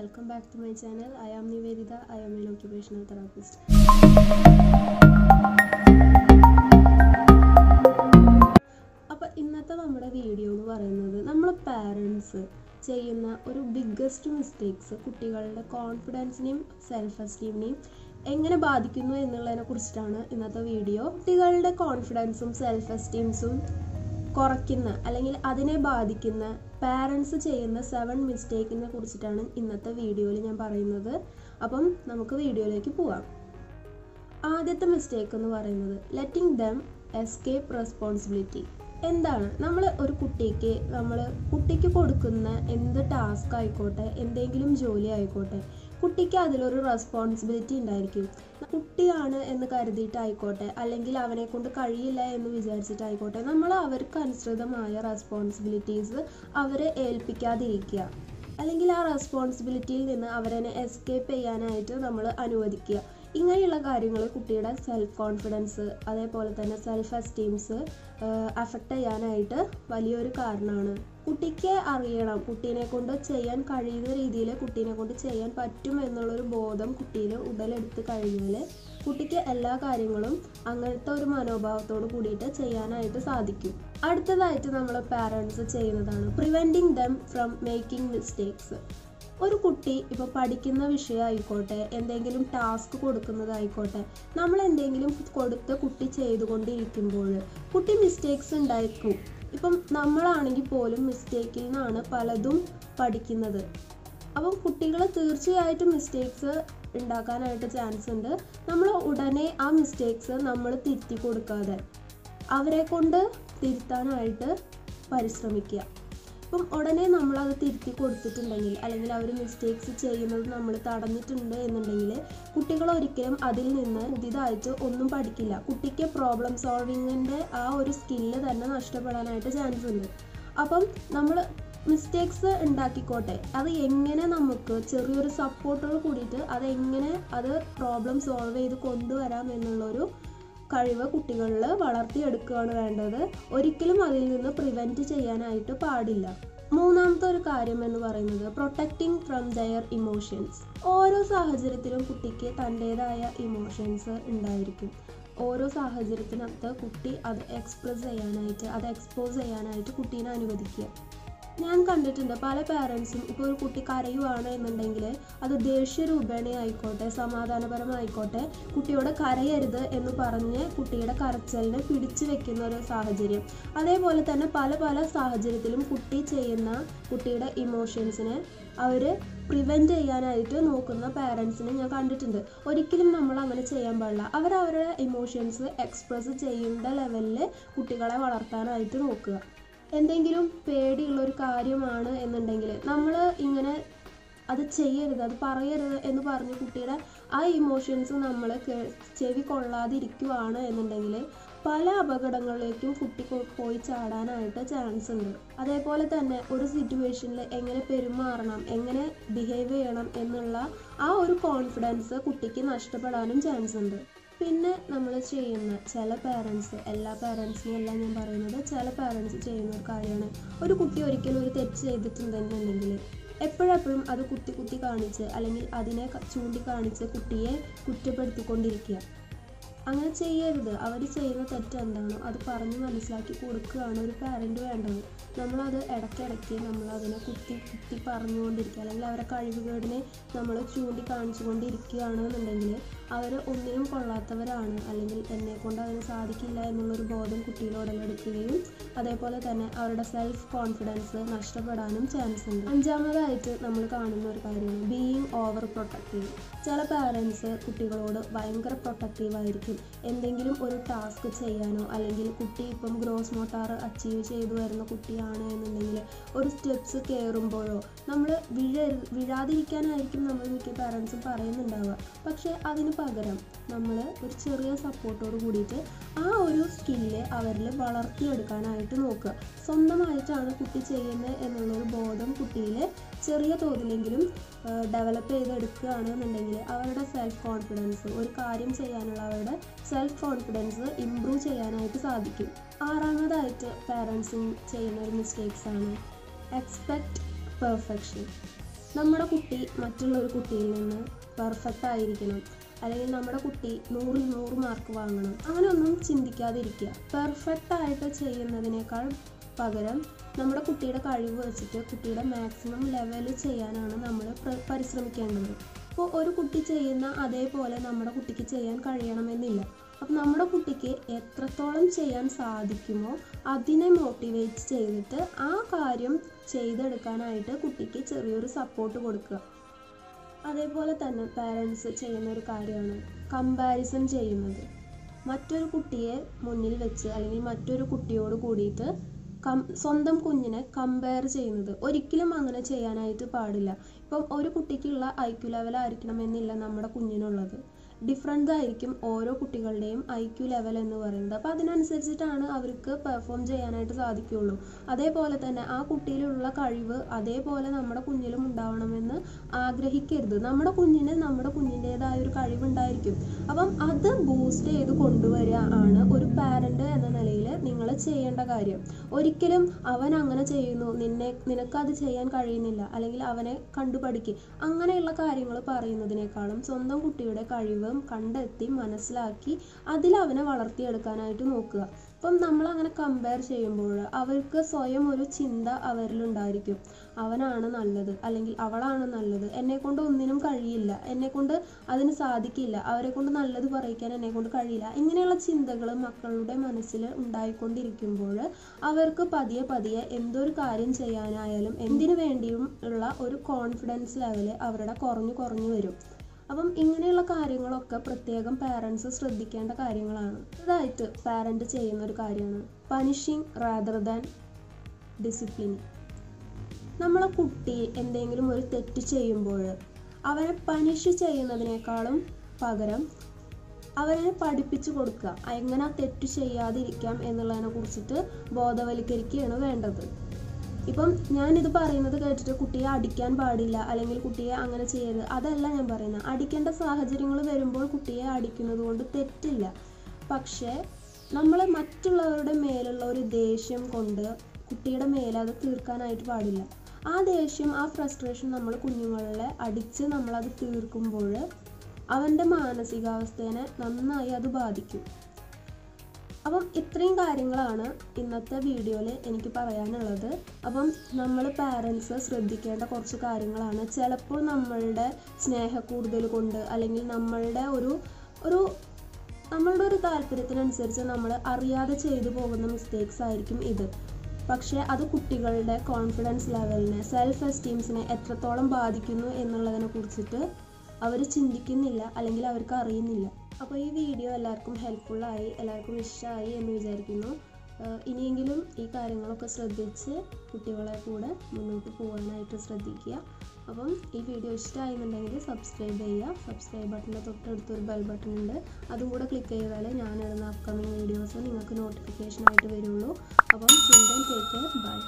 welcome back to my channel. I am Nivedita. I am an occupational therapist. അപ്പോൾ ഇന്നത്തെ നമ്മുടെ video എന്ന് പറയുന്നത് നമ്മൾ പാരൻസ് ചെയ്യുന്ന ഒരു ബിഗ്ഗസ്റ്റ് മിസ്റ്റേക്സ് കുട്ടികളുടെ കോൺഫിഡൻസിനെയും സെൽഫ് എസ്റ്റീമിനെയും എങ്ങനെ ബാധിക്കുന്നു എന്നുള്ളതിനെ കുറിച്ചിട്ടാണ് ഇന്നത്തെ വീഡിയോ. കുട്ടികളുടെ കോൺഫിഡൻസും സെൽഫ് എസ്റ്റീംസും കുറയ്ക്കുന്ന അല്ലെങ്കിൽ അതിനെ ബാധിക്കുന്ന പാരൻസ് ചെയ്യുന്ന 7 മിസ്റ്റേക്കിനെ കുറിച്ചിട്ടാണ് ഇന്നത്തെ വീഡിയോയിൽ ഞാൻ പറയുന്നത്. അപ്പം നമുക്ക് വീഡിയോയിലേക്ക് പോവാം. ആദ്യത്തെ മിസ്റ്റേക്ക് എന്ന് പറയുന്നത് ലെറ്റിംഗ് ദം എസ്കേപ്പ് റെസ്പോൺസിബിലിറ്റി. എന്താണ് നമ്മൾ ഒരു കുട്ടിക്ക് കൊടുക്കുന്ന എന്ത് ടാസ്ക് ആയിക്കോട്ടെ, എന്തെങ്കിലും ജോലി ആയിക്കോട്ടെ, കുട്ടിക്ക് അതിലൊരു റെസ്പോൺസിബിലിറ്റി ഉണ്ടായിരിക്കും. കുട്ടിയാണ് എന്ന് കരുതിയിട്ടായിക്കോട്ടെ, അല്ലെങ്കിൽ അവനെ കൊണ്ട് കഴിയില്ല എന്ന് വിചാരിച്ചിട്ടായിക്കോട്ടെ, നമ്മൾ അവർക്ക് അനുസൃതമായ റെസ്പോൺസിബിലിറ്റീസ് അവരെ ഏൽപ്പിക്കാതിരിക്കുക, അല്ലെങ്കിൽ ആ റെസ്പോൺസിബിലിറ്റിയിൽ നിന്ന് അവരെ എസ്കേപ്പ് ചെയ്യാനായിട്ട് നമ്മൾ അനുവദിക്കുക. ഇങ്ങനെയുള്ള കാര്യങ്ങൾ കുട്ടിയുടെ സെൽഫ് കോൺഫിഡൻസ് അതേപോലെ തന്നെ സെൽഫ് എസ്റ്റീംസ് അഫക്റ്റ് ചെയ്യാനായിട്ട് വലിയൊരു കാരണമാണ്. കുട്ടിക്ക് അറിയണം കുട്ടീനെ കൊണ്ട് ചെയ്യാൻ കഴിയുന്ന രീതിയിൽ കുട്ടീനെ കൊണ്ട് ചെയ്യാൻ പറ്റും എന്നുള്ളൊരു ബോധം കുട്ടിയിൽ ഉടലെടുത്ത് കഴിഞ്ഞാൽ കുട്ടിക്ക് എല്ലാ കാര്യങ്ങളും അങ്ങനത്തെ ഒരു മനോഭാവത്തോട് കൂടിയിട്ട് ചെയ്യാനായിട്ട് സാധിക്കും. അടുത്തതായിട്ട് നമ്മൾ പാരൻസ് ചെയ്യുന്നതാണ് preventing them from making mistakes. ഒരു കുട്ടി ഇപ്പോൾ പഠിക്കുന്ന വിഷയമായിക്കോട്ടെ, എന്തെങ്കിലും ടാസ്ക് കൊടുക്കുന്നതായിക്കോട്ടെ, നമ്മൾ എന്തെങ്കിലും കൊടുത്ത് കുട്ടി ചെയ്തുകൊണ്ടിരിക്കുമ്പോൾ കുട്ടി മിസ്റ്റേക്സ് ഉണ്ടായിരിക്കും. ഇപ്പം നമ്മളാണെങ്കിൽ പോലും മിസ്റ്റേക്കിൽ നിന്നാണ് പലതും പഠിക്കുന്നത്. അപ്പം കുട്ടികൾ തീർച്ചയായിട്ടും മിസ്റ്റേക്സ് ഉണ്ടാക്കാനായിട്ട് ചാൻസ് ഉണ്ട്. നമ്മൾ ഉടനെ ആ മിസ്റ്റേക്സ് നമ്മൾ തിരുത്തി കൊടുക്കാതെ അവരെ കൊണ്ട് തിരുത്താനായിട്ട് പരിശ്രമിക്കുക. അപ്പം ഉടനെ നമ്മളത് തിരുത്തി കൊടുത്തിട്ടുണ്ടെങ്കിൽ, അല്ലെങ്കിൽ അവർ മിസ്റ്റേക്സ് ചെയ്യുന്നത് നമ്മൾ തടഞ്ഞിട്ടുണ്ട് എന്നുണ്ടെങ്കിൽ കുട്ടികൾ ഒരിക്കലും അതിൽ നിന്ന് പുതിയതായിട്ട് ഒന്നും പഠിക്കില്ല. കുട്ടിക്ക് പ്രോബ്ലം സോൾവിങ്ങിൻ്റെ ആ ഒരു സ്കില്ല് തന്നെ നഷ്ടപ്പെടാനായിട്ട് ചാൻസ് ഉണ്ട്. അപ്പം നമ്മൾ മിസ്റ്റേക്സ് ഉണ്ടാക്കിക്കോട്ടെ, അത് എങ്ങനെ നമുക്ക് ചെറിയൊരു സപ്പോർട്ടോട് കൂടിയിട്ട് അത് പ്രോബ്ലം സോൾവ് ചെയ്ത് കൊണ്ടുവരാം എന്നുള്ളൊരു കഴിവ് കുട്ടികളിൽ വളർത്തിയെടുക്കുകയാണ് വേണ്ടത്. ഒരിക്കലും അതിൽ നിന്ന് പ്രിവെൻറ്റ് ചെയ്യാനായിട്ട് പാടില്ല. മൂന്നാമത്തെ ഒരു കാര്യം എന്ന് പറയുന്നത് പ്രൊട്ടക്റ്റിംഗ് ഫ്രം ദയർ ഇമോഷൻസ്. ഓരോ സാഹചര്യത്തിലും കുട്ടിക്ക് തൻ്റേതായ ഇമോഷൻസ് ഉണ്ടായിരിക്കും. ഓരോ സാഹചര്യത്തിനകത്ത് കുട്ടി അത് എക്സ്പ്രസ് ചെയ്യാനായിട്ട്, അത് എക്സ്പോസ് ചെയ്യാനായിട്ട് കുട്ടീനെ അനുവദിക്കുക. ഞാൻ കണ്ടിട്ടുണ്ട് പല പാരൻസും ഇപ്പോൾ ഒരു കുട്ടി കരയുവാണ് എന്നുണ്ടെങ്കിൽ അത് ദേഷ്യരൂപേണയായിക്കോട്ടെ, സമാധാനപരമായിക്കോട്ടെ, കുട്ടിയോട് കരയരുത് എന്ന് പറഞ്ഞ് കുട്ടിയുടെ കരച്ചിലിനെ പിടിച്ചു വെക്കുന്ന ഒരു സാഹചര്യം. അതേപോലെ തന്നെ പല സാഹചര്യത്തിലും കുട്ടി ചെയ്യുന്ന കുട്ടിയുടെ ഇമോഷൻസിനെ അവർ പ്രിവെൻറ്റ് ചെയ്യാനായിട്ട് നോക്കുന്ന പാരൻസിനെ ഞാൻ കണ്ടിട്ടുണ്ട്. ഒരിക്കലും നമ്മൾ അങ്ങനെ ചെയ്യാൻ പാടില്ല. അവരവരുടെ ഇമോഷൻസ് എക്സ്പ്രസ് ചെയ്യേണ്ട ലെവലിൽ കുട്ടികളെ വളർത്താനായിട്ട് നോക്കുക. എന്തെങ്കിലും പേടിയുള്ളൊരു കാര്യമാണ് എന്നുണ്ടെങ്കിൽ നമ്മൾ ഇങ്ങനെ അത് ചെയ്യരുത്, അത് പറയരുത് എന്ന് പറഞ്ഞ് കുട്ടിയുടെ ആ ഇമോഷൻസ് നമ്മൾ ചെവി കൊള്ളാതിരിക്കുവാണ് എന്നുണ്ടെങ്കിൽ പല അപകടങ്ങളിലേക്കും കുട്ടി പോയി ചാടാനായിട്ട് ചാൻസ് ഉണ്ട്. അതേപോലെ തന്നെ ഒരു സിറ്റുവേഷനിൽ എങ്ങനെ പെരുമാറണം, എങ്ങനെ ബിഹേവ് ചെയ്യണം എന്നുള്ള ആ ഒരു കോൺഫിഡൻസ് കുട്ടിക്ക് നഷ്ടപ്പെടാനും ചാൻസ് ഉണ്ട്. പിന്നെ നമ്മൾ ചെയ്യുന്ന ചില പാരൻസ്, എല്ലാ പാരൻസിനും അല്ല ഞാൻ പറയുന്നത്, ചില പാരൻസ് ചെയ്യുന്ന ഒരു കാര്യമാണ്, ഒരു കുട്ടി ഒരിക്കലും ഒരു തെറ്റ് ചെയ്തിട്ടുണ്ടെന്നുണ്ടെങ്കിൽ എപ്പോഴെപ്പോഴും അത് കുത്തി കാണിച്ച് അല്ലെങ്കിൽ അതിനെ ചൂണ്ടിക്കാണിച്ച് കുട്ടിയെ കുറ്റപ്പെടുത്തിക്കൊണ്ടിരിക്കുക. അങ്ങനെ ചെയ്യരുത്. അവർ ചെയ്യുന്ന തെറ്റ് എന്താണോ അത് പറഞ്ഞ് മനസ്സിലാക്കി കൊടുക്കുകയാണ് ഒരു പാരൻ്റ് വേണ്ടത്. നമ്മളത് ഇടയ്ക്കിടയ്ക്ക് നമ്മളതിനെ കുത്തി പറഞ്ഞുകൊണ്ടിരിക്കുക, അല്ലെങ്കിൽ അവരെ കഴിവുകേടിനെ നമ്മൾ ചൂണ്ടിക്കാണിച്ചുകൊണ്ടിരിക്കുകയാണെന്നുണ്ടെങ്കിൽ അവർ ഒന്നിനും കൊള്ളാത്തവരാണ്, അല്ലെങ്കിൽ എന്നെക്കൊണ്ട് അതിന് സാധിക്കില്ല എന്നുള്ളൊരു ബോധം കുട്ടിയിൽ ഉടലെടുക്കുകയും അതേപോലെ തന്നെ അവരുടെ സെൽഫ് കോൺഫിഡൻസ് നഷ്ടപ്പെടാനും ചാൻസ് ഉണ്ട്. അഞ്ചാമതായിട്ട് നമ്മൾ കാണുന്ന ഒരു കാര്യമാണ് ബീയിങ് ഓവർ പ്രൊട്ടക്റ്റീവ്. ചില പാരൻസ് കുട്ടികളോട് ഭയങ്കര പ്രൊട്ടക്റ്റീവായിരിക്കും. എന്തെങ്കിലും ഒരു ടാസ്ക് ചെയ്യാനോ, അല്ലെങ്കിൽ കുട്ടി ഇപ്പം ഗ്രോസ് മോട്ടാർ അച്ചീവ് ചെയ്തു വരുന്ന കുട്ടിയാണ് എന്നുണ്ടെങ്കിൽ ഒരു സ്റ്റെപ്സ് കയറുമ്പോഴോ നമ്മൾ വീഴാതിരിക്കാനായിരിക്കും നമ്മൾ മിക്ക പാരൻസും പറയുന്നുണ്ടാവുക. പക്ഷേ അതിന് പകരം നമ്മൾ ഒരു ചെറിയ സപ്പോർട്ടോട് കൂടിയിട്ട് ആ ഒരു സ്കില്ല് അവരിൽ വളർത്തിയെടുക്കാനായിട്ട് നോക്കുക. സ്വന്തമായിട്ടാണ് കുട്ടി ചെയ്യുന്നത് എന്നുള്ളൊരു ബോധം കുട്ടിയിൽ ചെറിയ തോതിലെങ്കിലും ഡെവലപ്പ് ചെയ്തെടുക്കുകയാണെന്നുണ്ടെങ്കിൽ അവരുടെ സെൽഫ് കോൺഫിഡൻസ്, ഒരു കാര്യം ചെയ്യാനുള്ള അവരുടെ സെൽഫ് കോൺഫിഡൻസ് ഇംപ്രൂവ് ചെയ്യാനായിട്ട് സാധിക്കും. ആറാമതായിട്ട് പാരൻസിങ് ചെയ്യുന്ന ഒരു മിസ്റ്റേക്സ് ആണ് എക്സ്പെക്റ്റ് പെർഫെക്ഷൻ. നമ്മുടെ കുട്ടി മറ്റുള്ളൊരു കുട്ടിയിൽ നിന്ന് പെർഫെക്റ്റ് ആയിരിക്കണം, അല്ലെങ്കിൽ നമ്മുടെ കുട്ടി 100-ൽ 100 മാർക്ക് വാങ്ങണം, അങ്ങനെയൊന്നും ചിന്തിക്കാതിരിക്കുക. പെർഫെക്റ്റ് ആയിട്ട് ചെയ്യുന്നതിനേക്കാൾ പകരം നമ്മുടെ കുട്ടിയുടെ കഴിവ് വെച്ചിട്ട് കുട്ടിയുടെ മാക്സിമം ലെവൽ ചെയ്യാനാണ് നമ്മൾ പരിശ്രമിക്കേണ്ടത്. അപ്പോൾ ഒരു കുട്ടി ചെയ്യുന്ന അതേപോലെ നമ്മുടെ കുട്ടിക്ക് ചെയ്യാൻ കഴിയണമെന്നില്ല. അപ്പം നമ്മുടെ കുട്ടിക്ക് എത്രത്തോളം ചെയ്യാൻ സാധിക്കുമോ അതിനെ മോട്ടിവേറ്റ് ചെയ്തിട്ട് ആ കാര്യം ചെയ്തെടുക്കാനായിട്ട് കുട്ടിക്ക് ചെറിയൊരു സപ്പോർട്ട് കൊടുക്കുക. അതേപോലെ തന്നെ പാരൻസ് ചെയ്യുന്ന ഒരു കാര്യമാണ് കമ്പാരിസൺ ചെയ്യുന്നത്. മറ്റൊരു കുട്ടിയെ മുന്നിൽ വെച്ച് അല്ലെങ്കിൽ മറ്റൊരു കുട്ടിയോട് കൂടിയിട്ട് സ്വന്തം കുഞ്ഞിനെ കമ്പയർ ചെയ്യുന്നത്. ഒരിക്കലും അങ്ങനെ ചെയ്യാനായിട്ട് പാടില്ല. ഇപ്പം ഒരു കുട്ടിക്കുള്ള IQ ലെവലായിരിക്കണമെന്നില്ല നമ്മുടെ കുഞ്ഞിനുള്ളത്. ഡിഫറൻസ് ആയിരിക്കും ഓരോ കുട്ടികളുടെയും IQ ലെവൽ എന്ന് പറയുന്നത്. അപ്പോൾ അതിനനുസരിച്ചിട്ടാണ് അവർക്ക് പെർഫോം ചെയ്യാനായിട്ട് സാധിക്കുകയുള്ളൂ. അതേപോലെ തന്നെ ആ കുട്ടിയിലുള്ള കഴിവ് അതേപോലെ നമ്മുടെ കുഞ്ഞിലും ഉണ്ടാവണമെന്ന് ആഗ്രഹിക്കരുത്. നമ്മുടെ കുഞ്ഞിന് നമ്മുടെ കുഞ്ഞിൻ്റേതായ ഒരു കഴിവുണ്ടായിരിക്കും. അപ്പം അത് ബൂസ്റ്റ് ചെയ്ത് കൊണ്ടുവരിക ആണ് ഒരു പാരൻ്റ് എന്ന നിലയിൽ നിങ്ങൾ ചെയ്യേണ്ട കാര്യം. ഒരിക്കലും അവൻ അങ്ങനെ ചെയ്യുന്നു, നിനക്കത് ചെയ്യാൻ കഴിയുന്നില്ല, അല്ലെങ്കിൽ അവനെ കണ്ടുപഠിക്കുക, അങ്ങനെയുള്ള കാര്യങ്ങൾ പറയുന്നതിനേക്കാളും സ്വന്തം കുട്ടിയുടെ കഴിവ് കണ്ടെത്തി മനസ്സിലാക്കി അതിലവനെ വളർത്തിയെടുക്കാനായിട്ട് നോക്കുക. അപ്പം നമ്മളങ്ങനെ കമ്പയർ ചെയ്യുമ്പോൾ അവർക്ക് സ്വയം ഒരു ചിന്ത അവരിലുണ്ടായിരിക്കും, അവനാണ് നല്ലത് അല്ലെങ്കിൽ അവളാണ് നല്ലത്, എന്നെക്കൊണ്ട് ഒന്നിനും കഴിയില്ല, എന്നെക്കൊണ്ട് അതിന് സാധിക്കില്ല, അവരെക്കൊണ്ട് നല്ലത് പറയിക്കാൻ എന്നെക്കൊണ്ട് കഴിയില്ല, ഇങ്ങനെയുള്ള ചിന്തകൾ മക്കളുടെ മനസ്സിൽ ഉണ്ടായിക്കൊണ്ടിരിക്കുമ്പോൾ അവർക്ക് പതിയെ പതിയെ എന്തൊരു കാര്യം ചെയ്യാനായാലും എന്തിനു വേണ്ടിയും ഉള്ള ഒരു കോൺഫിഡൻസ് ലെവൽ അവരുടെ കുറഞ്ഞു വരും. അപ്പം ഇങ്ങനെയുള്ള കാര്യങ്ങളൊക്കെ പ്രത്യേകം പാരൻസ് ശ്രദ്ധിക്കേണ്ട കാര്യങ്ങളാണ്. ഇതായിട്ട് പാരൻ്റ് ചെയ്യുന്ന ഒരു കാര്യമാണ് പണിഷിങ് റാദർ ദാൻ ഡിസിപ്ലിൻ. നമ്മളെ കുട്ടി എന്തെങ്കിലും ഒരു തെറ്റ് ചെയ്യുമ്പോൾ അവനെ പണിഷ് ചെയ്യുന്നതിനേക്കാളും പകരം അവനെ പഠിപ്പിച്ചു കൊടുക്കുക, എങ്ങനെ ആ തെറ്റ് ചെയ്യാതിരിക്കാം എന്നുള്ളതിനെ കുറിച്ചിട്ട് ബോധവൽക്കരിക്കുകയാണ് വേണ്ടത്. ഇപ്പം ഞാനിത് പറയുന്നത് കേട്ടിട്ട് കുട്ടിയെ അടിക്കാൻ പാടില്ല അല്ലെങ്കിൽ കുട്ടിയെ അങ്ങനെ ചെയ്യരുത്, അതല്ല ഞാൻ പറയുന്നത്. അടിക്കേണ്ട സാഹചര്യങ്ങൾ വരുമ്പോൾ കുട്ടിയെ അടിക്കുന്നത് കൊണ്ട് തെറ്റില്ല. പക്ഷേ നമ്മൾ മറ്റുള്ളവരുടെ മേലുള്ള ഒരു ദേഷ്യം കൊണ്ട് കുട്ടിയുടെ മേലെ അത് തീർക്കാനായിട്ട് പാടില്ല. ആ ദേഷ്യം, ആ ഫ്രസ്ട്രേഷൻ നമ്മൾ കുഞ്ഞുങ്ങളെ അടിച്ച് നമ്മളത് തീർക്കുമ്പോൾ അവൻ്റെ മാനസികാവസ്ഥയെ നന്നായി അത് ബാധിക്കും. അപ്പം ഇത്രയും കാര്യങ്ങളാണ് ഇന്നത്തെ വീഡിയോയിൽ എനിക്ക് പറയാനുള്ളത്. അപ്പം നമ്മൾ പാരൻസ് ശ്രദ്ധിക്കേണ്ട കുറച്ച് കാര്യങ്ങളാണ്. ചിലപ്പോൾ നമ്മളുടെ സ്നേഹക്കൂടുതൽ കൊണ്ട് അല്ലെങ്കിൽ നമ്മളുടെ ഒരു താല്പര്യത്തിനനുസരിച്ച് നമ്മൾ അറിയാതെ ചെയ്തു പോകുന്ന മിസ്റ്റേക്സ് ആയിരിക്കും ഇത്. പക്ഷേ അത് കുട്ടികളുടെ കോൺഫിഡൻസ് ലെവലിനെ, സെൽഫ് എസ്റ്റീംസിനെ എത്രത്തോളം ബാധിക്കുന്നു എന്നുള്ളതിനെ കുറിച്ചിട്ട് അവർ ചിന്തിക്കുന്നില്ല അല്ലെങ്കിൽ അവർക്ക് അറിയുന്നില്ല. അപ്പോൾ ഈ വീഡിയോ എല്ലാവർക്കും ഹെൽപ്ഫുള്ളായി, എല്ലാവർക്കും ഇഷ്ടമായി എന്ന് വിചാരിക്കുന്നു. ഇനിയെങ്കിലും ഈ കാര്യങ്ങളൊക്കെ ശ്രദ്ധിച്ച് കുട്ടികളെ കൂടെ മുന്നോട്ട് പോകാനായിട്ട് ശ്രദ്ധിക്കുക. അപ്പം ഈ വീഡിയോ ഇഷ്ടമായിരുന്നുണ്ടെങ്കിൽ സബ്സ്ക്രൈബ് ചെയ്യുക. സബ്സ്ക്രൈബ് ബട്ടണിൻ്റെ തൊട്ടടുത്തൊരു ബെൽ ബട്ടൺ ഉണ്ട്, അതും കൂടെ ക്ലിക്ക് ചെയ്താൽ ഞാനിടുന്ന അപ്കമിങ് വീഡിയോസ് നിങ്ങൾക്ക് നോട്ടിഫിക്കേഷനായിട്ട് വരുള്ളൂ. അപ്പം ചിൽഡ്രൻ ടേക്ക് കെയർ, ബൈ.